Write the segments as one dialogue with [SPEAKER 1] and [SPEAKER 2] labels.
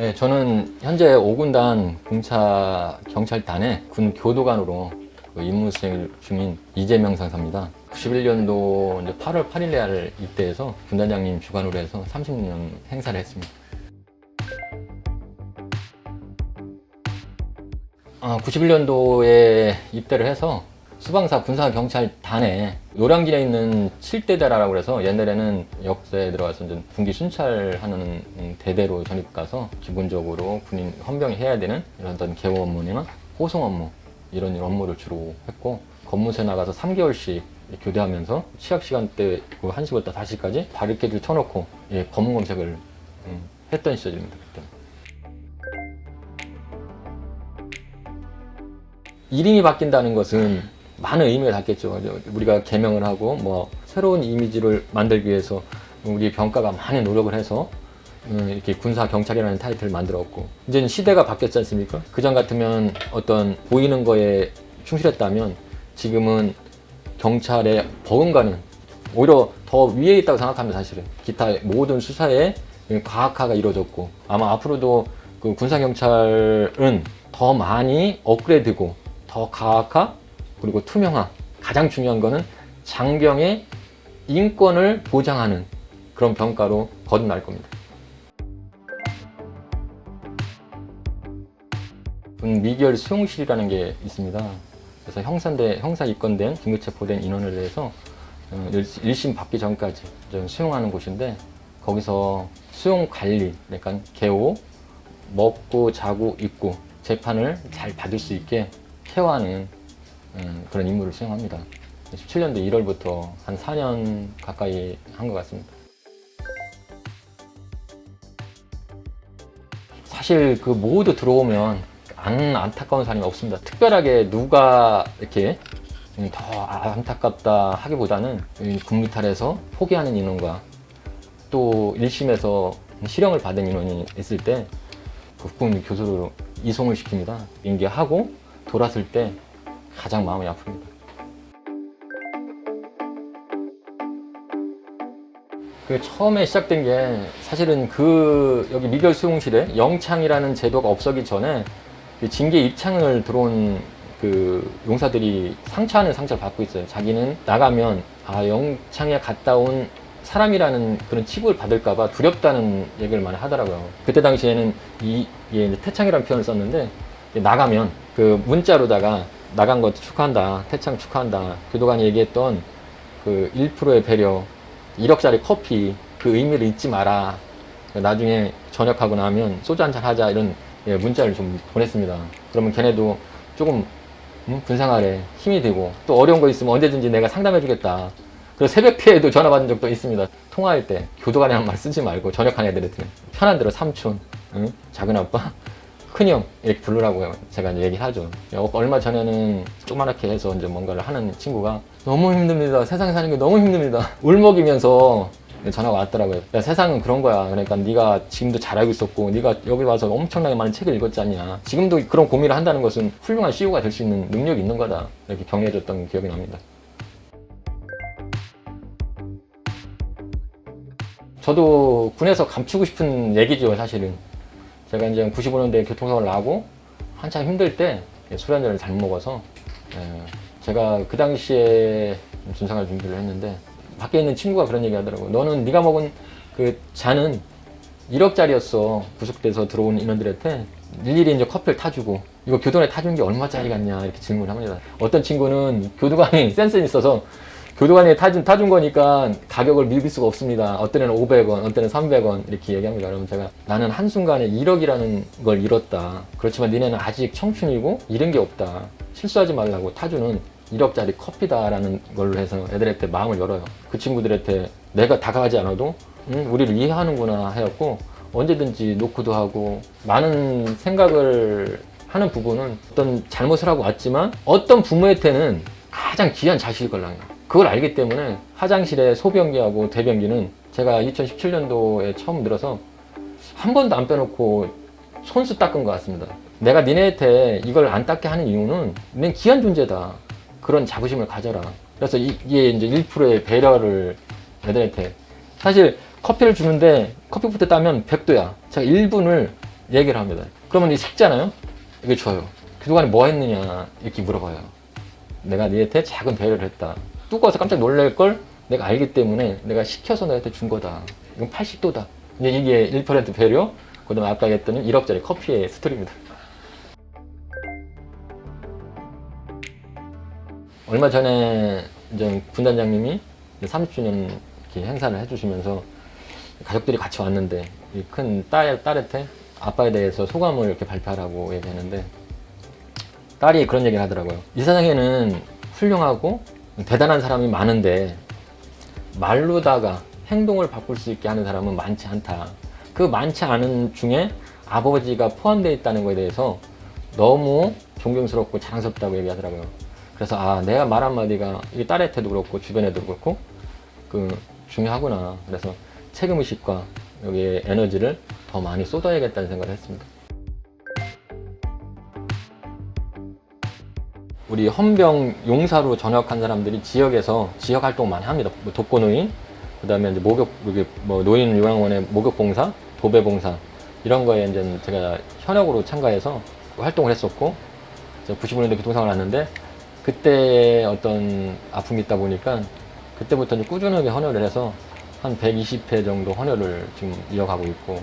[SPEAKER 1] 네, 저는 현재 5군단 공차 경찰단의 군 교도관으로 임무 수행 중인 이재명 상사입니다. 91년도 이제 8월 8일 날 입대해서 군단장님 주관으로 해서 30년 행사를 했습니다. 91년도에 입대를 해서 수방사 군사경찰단에 노량진에 있는 7대대라고 그래서 옛날에는 역사에 들어가서 이제 군기 순찰하는 대대로 전입 가서 기본적으로 군인 헌병이 해야 되는 이런 어떤 개호 업무나 호송 업무 이런 업무를 주로 했고, 검무소에 나가서 3개월씩 교대하면서 취약 시간대 1시부터 5시까지 바리케이드를 쳐놓고 검문 검색을 했던 시절입니다. 그때. 1인이 바뀐다는 것은 많은 의미가 닿겠죠. 우리가 개명을 하고 뭐 새로운 이미지를 만들기 위해서 우리 병과가 많은 노력을 해서 이렇게 군사 경찰이라는 타이틀을 만들었고, 이제는 시대가 바뀌었지 않습니까? 그전 같으면 어떤 보이는 거에 충실했다면 지금은 경찰의 버금가는 오히려 더 위에 있다고 생각합니다. 사실은 기타 모든 수사에 과학화가 이루어졌고, 아마 앞으로도 그 군사 경찰은 더 많이 업그레이드되고 더 과학화 그리고 투명화, 가장 중요한 거는 장병의 인권을 보장하는 그런 병가로 거듭날 겁니다. 미결 수용실이라는 게 있습니다. 그래서 형사 입건된 긴급체포된 인원에 대해서 1심 받기 전까지 수용하는 곳인데, 거기서 수용 관리, 그러니까 개호, 먹고 자고 입고 재판을 잘 받을 수 있게 케어하는 그런 임무를 수행합니다. 17년도 1월부터 한 4년 가까이 한 것 같습니다. 사실 그 모두 들어오면 안타까운 사람이 없습니다. 특별하게 누가 이렇게 더 안타깝다 하기보다는 군무탈에서 포기하는 인원과 또 1심에서 실형을 받은 인원이 있을 때 국군 교수로 이송을 시킵니다. 인계하고 돌았을 때 가장 마음이 아픕니다. 그 처음에 시작된 게 사실은 여기 미결 수용실에 영창이라는 제도가 없어기 전에 그 징계 입창을 들어온 그 용사들이 상처 아닌 상처를 받고 있어요. 자기는 나가면 영창에 갔다 온 사람이라는 그런 취급을 받을까봐 두렵다는 얘기를 많이 하더라고요. 그때 당시에는 이제 태창이라는 표현을 썼는데, 나가면 그 문자로다가 나간 거 축하한다, 태창 축하한다, 교도관이 얘기했던 그 1%의 배려, 1억짜리 커피 그 의미를 잊지 마라, 나중에 전역하고 나면 소주 한잔 하자, 이런 문자를 좀 보냈습니다. 그러면 걔네도 조금 군생활에 힘이 되고, 또 어려운 거 있으면 언제든지 내가 상담해 주겠다. 그래서 새벽 피해도 전화 받은 적도 있습니다. 통화할 때 교도관이라는 말 쓰지 말고 전역한 애들한테 편한 대로 삼촌, 작은 아빠, 큰형 이렇게 부르라고 제가 이제 얘기하죠. 얼마 전에는 조그맣게 해서 이제 뭔가를 하는 친구가 너무 힘듭니다. 세상에 사는 게 너무 힘듭니다. 울먹이면서 전화가 왔더라고요. 야, 세상은 그런 거야. 그러니까 네가 지금도 잘 알고 있었고, 네가 여기 와서 엄청나게 많은 책을 읽었지 않냐. 지금도 그런 고민을 한다는 것은 훌륭한 CEO가 될 수 있는 능력이 있는 거다. 이렇게 격려해줬던 기억이 납니다. 저도 군에서 감추고 싶은 얘기죠, 사실은. 제가 이제 95년도에 교통사고를 나고 한참 힘들 때 술 한잔을 잘못 먹어서, 제가 그 당시에 군생활 준비를 했는데 밖에 있는 친구가 그런 얘기 하더라고요. 너는 네가 먹은 그 잔은 1억짜리였어. 구속돼서 들어온 인원들한테 일일이 이제 커피를 타주고, 이거 교도관에 타준 게 얼마짜리 같냐 이렇게 질문을 합니다. 어떤 친구는 교도관이 센스 있어서 교도관에 타준 거니까 가격을 밀릴 수가 없습니다. 어떤 애는 500원, 어떤 애는 300원 이렇게 얘기합니다. 그러면 제가, 나는 한순간에 1억이라는 걸 잃었다. 그렇지만 니네는 아직 청춘이고 잃은 게 없다. 실수하지 말라고 타주는 1억짜리 커피다라는 걸로 해서 애들한테 마음을 열어요. 그 친구들한테 내가 다가가지 않아도 우리를 이해하는구나 해갖고 언제든지 노크도 하고, 많은 생각을 하는 부분은 어떤 잘못을 하고 왔지만 어떤 부모한테는 가장 귀한 자식일 걸랑요. 그걸 알기 때문에 화장실에 소변기하고 대변기는 제가 2017년도에 처음 들어서 한 번도 안 빼놓고 손수 닦은 것 같습니다. 내가 니네한테 이걸 안 닦게 하는 이유는 난 귀한 존재다. 그런 자부심을 가져라. 그래서 이게 이제 1%의 배려를 애들한테. 사실 커피를 주는데 커피부터 따면 100도야. 제가 1분을 얘기를 합니다. 그러면 이 식잖아요. 이게 줘요. 그동안에 뭐 했느냐 이렇게 물어봐요. 내가 니한테 작은 배려를 했다. 뚜꺼워서 깜짝 놀랄 걸 내가 알기 때문에 내가 시켜서 너한테 준 거다. 이건 80도다. 이제 이게 1% 배려. 그다음에 아까 했더니 1억짜리 커피의 스토리입니다. 얼마 전에 이제 군단장님이 30주년 이렇게 행사를 해주시면서 가족들이 같이 왔는데 이 큰 딸한테 아빠에 대해서 소감을 이렇게 발표하라고 얘기하는데 딸이 그런 얘기를 하더라고요. 이 세상에는 훌륭하고 대단한 사람이 많은데 말로다가 행동을 바꿀 수 있게 하는 사람은 많지 않다. 그 많지 않은 중에 아버지가 포함되어 있다는 것에 대해서 너무 존경스럽고 자랑스럽다고 얘기하더라고요. 그래서 내가 말 한마디가 이 딸한테도 그렇고 주변에도 그렇고 중요하구나. 그래서 책임의식과 여기에 에너지를 더 많이 쏟아야겠다는 생각을 했습니다. 우리 헌병 용사로 전역한 사람들이 지역에서 지역 활동 많이 합니다. 뭐 독거노인, 그 다음에 이제 노인 요양원의 목욕봉사, 도배봉사 이런 거에 이제 제가 현역으로 참가해서 활동을 했었고 95년도 교통사고를 났는데 그때 어떤 아픔이 있다 보니까 그때부터 이제 꾸준하게 헌혈을 해서 한 120회 정도 헌혈을 지금 이어가고 있고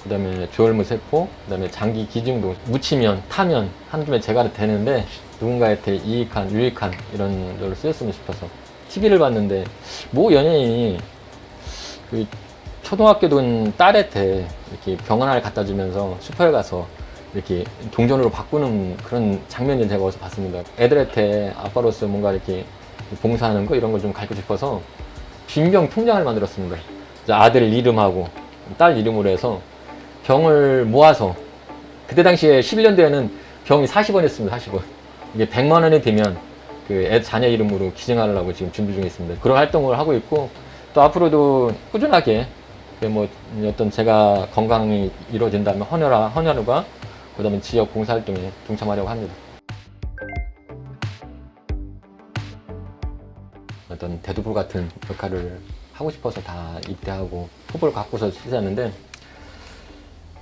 [SPEAKER 1] 그 다음에 조혈무 세포, 그 다음에 장기 기증도 묻히면 타면 한줌에 제가 되는데 누군가한테 유익한 이런 걸로 쓰였으면 싶어서 TV를 봤는데 모 연예인이 그 초등학교 둔 딸한테 이렇게 병원 하나를 갖다 주면서 슈퍼에 가서 이렇게 동전으로 바꾸는 그런 장면을 제가 어디서 봤습니다. 애들한테 아빠로서 뭔가 이렇게 봉사하는 거 이런 걸 좀 가르치고 싶어서 빈병 통장을 만들었습니다. 아들 이름하고 딸 이름으로 해서 병을 모아서 그때 당시에 11년도에는 병이 40원이었습니다. 40원. 이게 100만 원이 되면 그 자녀 이름으로 기증하려고 지금 준비 중에 있습니다. 그런 활동을 하고 있고 또 앞으로도 꾸준하게 뭐 어떤 제가 건강이 이루어진다면 헌혈과 그다음에 지역 봉사활동에 동참하려고 합니다. 어떤 대두불 같은 역할을 하고 싶어서 다 입대하고 포부를 갖고서 시작했는데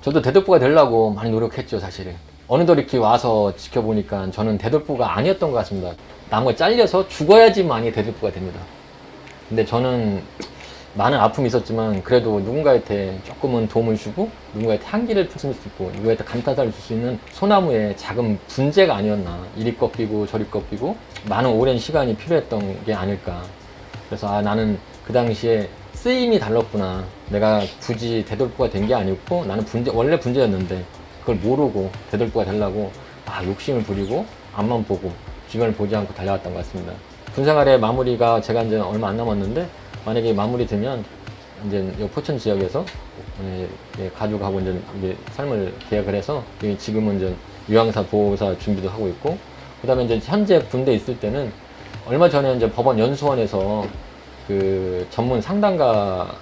[SPEAKER 1] 저도 대들보가 되려고 많이 노력했죠. 사실은 어느덧 이렇게 와서 지켜보니까 저는 대들보가 아니었던 것 같습니다. 남을 잘려서 죽어야지만이 대들보가 됩니다. 근데 저는 많은 아픔이 있었지만 그래도 누군가한테 조금은 도움을 주고 누군가한테 향기를 품을 수 있고 누군가한테 감탄사를 줄 수 있는 소나무의 작은 분재가 아니었나. 이리 꺾이고 저리 꺾이고 많은 오랜 시간이 필요했던 게 아닐까. 그래서 나는 그 당시에 쓰임이 달랐구나. 내가 굳이 대돌보가 된 게 아니고 나는 원래 분재였는데 그걸 모르고 대돌보가 되려고 욕심을 부리고 앞만 보고 주변을 보지 않고 달려왔던 것 같습니다. 군생활의 마무리가 제가 이제 얼마 안 남았는데 만약에 마무리 되면 이제 포천 지역에서 가족하고 이제 삶을 계약을 해서 지금은 이제 유황사 보호사 준비도 하고 있고 그다음에 이제 현재 군대에 있을 때는 얼마 전에 이제 법원 연수원에서 그 전문 상담가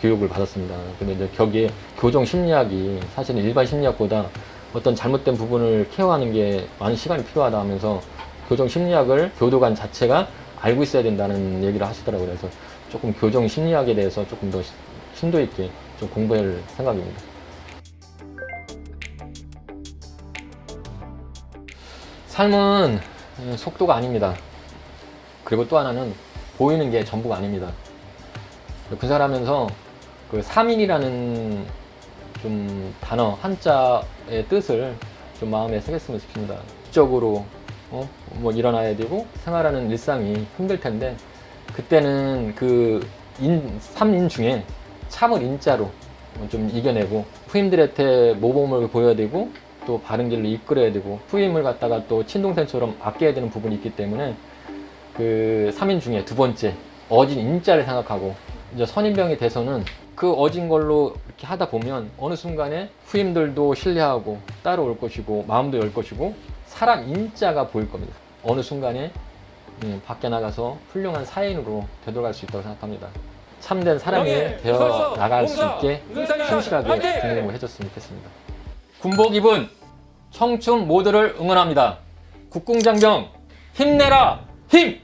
[SPEAKER 1] 교육을 받았습니다. 근데 이제 거기에 교정 심리학이 사실은 일반 심리학보다 어떤 잘못된 부분을 케어하는 게 많은 시간이 필요하다 하면서 교정 심리학을 교도관 자체가 알고 있어야 된다는 얘기를 하시더라고요. 그래서 조금 교정 심리학에 대해서 조금 더 심도 있게 좀 공부할 생각입니다. 삶은 속도가 아닙니다. 그리고 또 하나는 보이는 게 전부가 아닙니다. 군생활하면서 그 3인이라는 좀 단어 한자의 뜻을 좀 마음에 새겼으면 싶습니다. 적으로 뭐 일어나야 되고 생활하는 일상이 힘들 텐데 그때는 그 3인 중에 참을 인자로 좀 이겨내고 후임들한테 모범을 보여야 되고 또 바른 길로 이끌어야 되고 후임을 갖다가 또 친동생처럼 아껴야 되는 부분이 있기 때문에 그 3인 중에 두 번째 어진 인자를 생각하고 이제 선임병이 돼서는 그 어진 걸로 이렇게 하다 보면 어느 순간에 후임들도 신뢰하고 따라올 것이고 마음도 열 것이고 사람 인자가 보일 겁니다. 어느 순간에 밖에 나가서 훌륭한 사인으로 되돌아갈 수 있다고 생각합니다. 참된 사람이 되어 나갈 수 있게 충실하게 군복무 해줬으면 좋겠습니다. 군복 입은 청춘 모두를 응원합니다. 국궁장병 힘내라 힘!